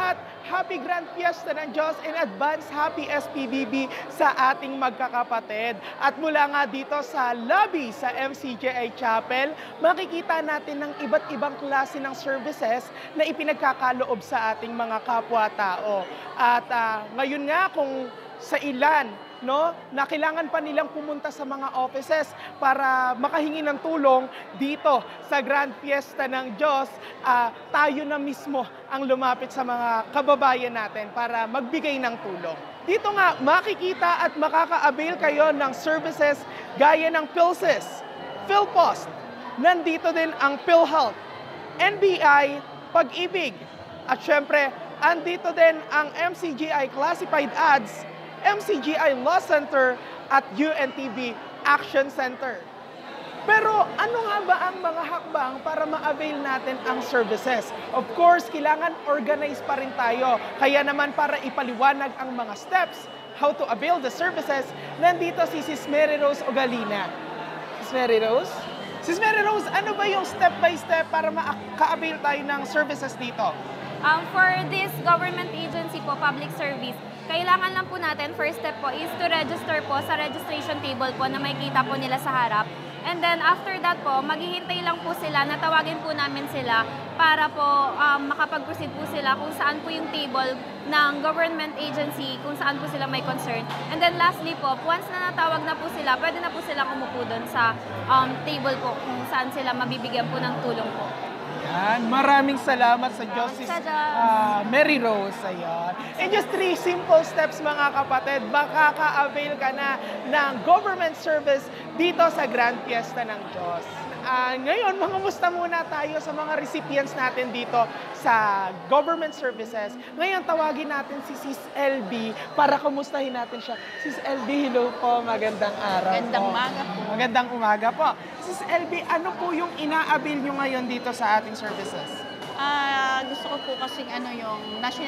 lahat, Happy Grand Fiesta ng Diyos in advance, Happy SPBB sa ating magkakapatid. At mula nga dito sa lobby sa MCGI Chapel, makikita natin ng iba't ibang klase ng services na ipinagkakaloob sa ating mga kapwa-tao. At ngayon nga kung sa ilan, no, na kailangan pa nilang pumunta sa mga offices para makahingi ng tulong dito sa Grand Fiesta ng Diyos, tayo na mismo ang lumapit sa mga kababayan natin para magbigay ng tulong. Dito nga, makikita at makaka-avail kayo ng services gaya ng PhilSys, PhilPost, nandito din ang PhilHealth, NBI, Pag-ibig, at syempre, andito din ang MCGI Classified Ads, MCGI Law Center at UNTV Action Center. Pero ano nga ba ang mga hakbang para ma-avail natin ang services? Of course, kailangan organize pa rin tayo. Kaya naman para ipaliwanag ang mga steps, how to avail the services, nandito si Sis Mary Rose Ogalina. Sis Mary Rose? Sis Mary Rose, ano ba yung step by step para maka-avail tayo ng services dito? For this government agency po, public service, kailangan lang po natin, first step po is to register po sa registration table po na makikita po nila sa harap. And then after that po, maghihintay lang po sila, natawagin po namin sila para po makapag-proceed po sila kung saan po yung table ng government agency, kung saan po sila may concern. And then lastly po, once na natawag na po sila, pwede na po silang umupo doon sa table po kung saan sila mabibigyan po ng tulong po. Yan. Maraming salamat sa Diyos, Sis Mary Rose. Ayan. And just 3 simple steps mga kapatid, makaka-avail ka na ng government service dito sa Grand Fiesta ng Diyos. Ngayon, mangamusta muna tayo sa mga recipients natin dito sa government services. Ngayon, tawagin natin si Sis LB para kumustahin natin siya. Sis LB, hello po. Magandang araw Magandang po. umaga po. Magandang umaga po. Sis LB, ano po yung ina-avail nyo ngayon dito sa ating services? Gusto ko po kasing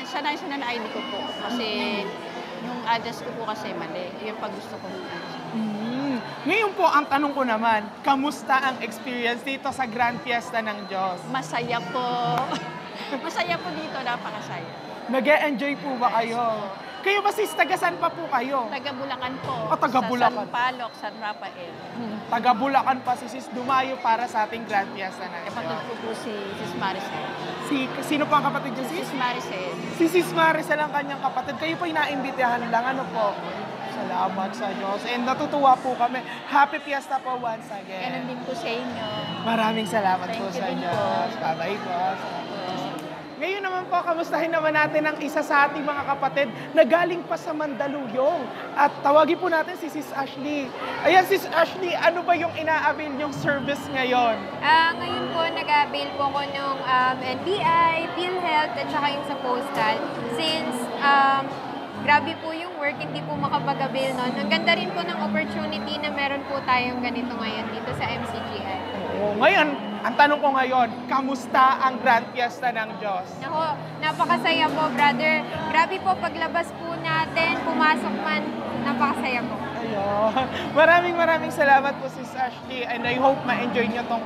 sa national ID ko po. Kasi yung address ko po kasi mali. Yung pag gusto ko Ngayon po, ang tanong ko naman, kamusta ang experience dito sa Grand Fiesta ng Diyos? Masaya po. Masaya po dito, napakasaya. Nag-e-enjoy po ba kayo? Kayo ba sis, tagasan pa po kayo? Taga Bulacan po. Taga Bulacan. Sa San Palok, San Rafael. Taga Bulacan pa si sis dumayo para sa ating Grand Fiesta ng Kapatid Diyos. ko po si Sis Maricel. Sino po ang kapatid niyo sis? Sis Maricel. Si Sis Maricel ang kanyang kapatid. Kayo po inaimbitahan lang. Ano po? Salamat sa Diyos. And natutuwa po kami. Happy Fiesta po once again. Ganun din po sa inyo. Maraming salamat Thank po you sa din Diyos. po. Bye-bye po. Ngayon naman po, kamustahin naman natin ang isa sa ating mga kapatid na galing pa sa Mandaluyong. At tawagin po natin si Sis Ashley. Ayan, Sis Ashley, ano ba yung ina-avail yung service ngayon? Ngayon po, nag-avail po ko ng NBI, PhilHealth, at saka yung sa postal. Since grabe po yung work, hindi po makapag-avail nun. Ang ganda rin po ng opportunity na meron po tayong ganito ngayon dito sa MCGI. Oo, ngayon, ang tanong ko ngayon, kamusta ang Grand Fiesta ng Diyos? Nako, napakasaya po, brother. Grabe po, paglabas po natin, pumasok man, napakasaya po. Ayun. Maraming salamat po Sis Ashley and I hope ma-enjoy nyo tong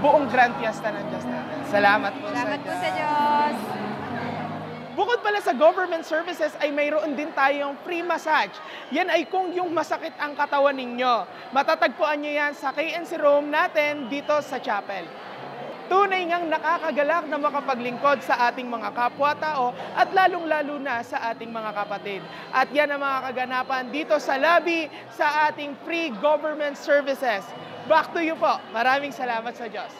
buong Grand Fiesta ng Diyos natin. Salamat po Salamat po sa Diyos. Diyos. Bukod pala sa government services ay mayroon din tayong free massage. Yan ay kung yung masakit ang katawan ninyo. Matatagpuan nyo yan sa KNC room natin dito sa chapel. Tunay ngang nakakagalak na makapaglingkod sa ating mga kapwa-tao at lalong-lalo na sa ating mga kapatid. At yan ang mga kaganapan dito sa lobby sa ating free government services. Back to you po. Maraming salamat sa Diyos.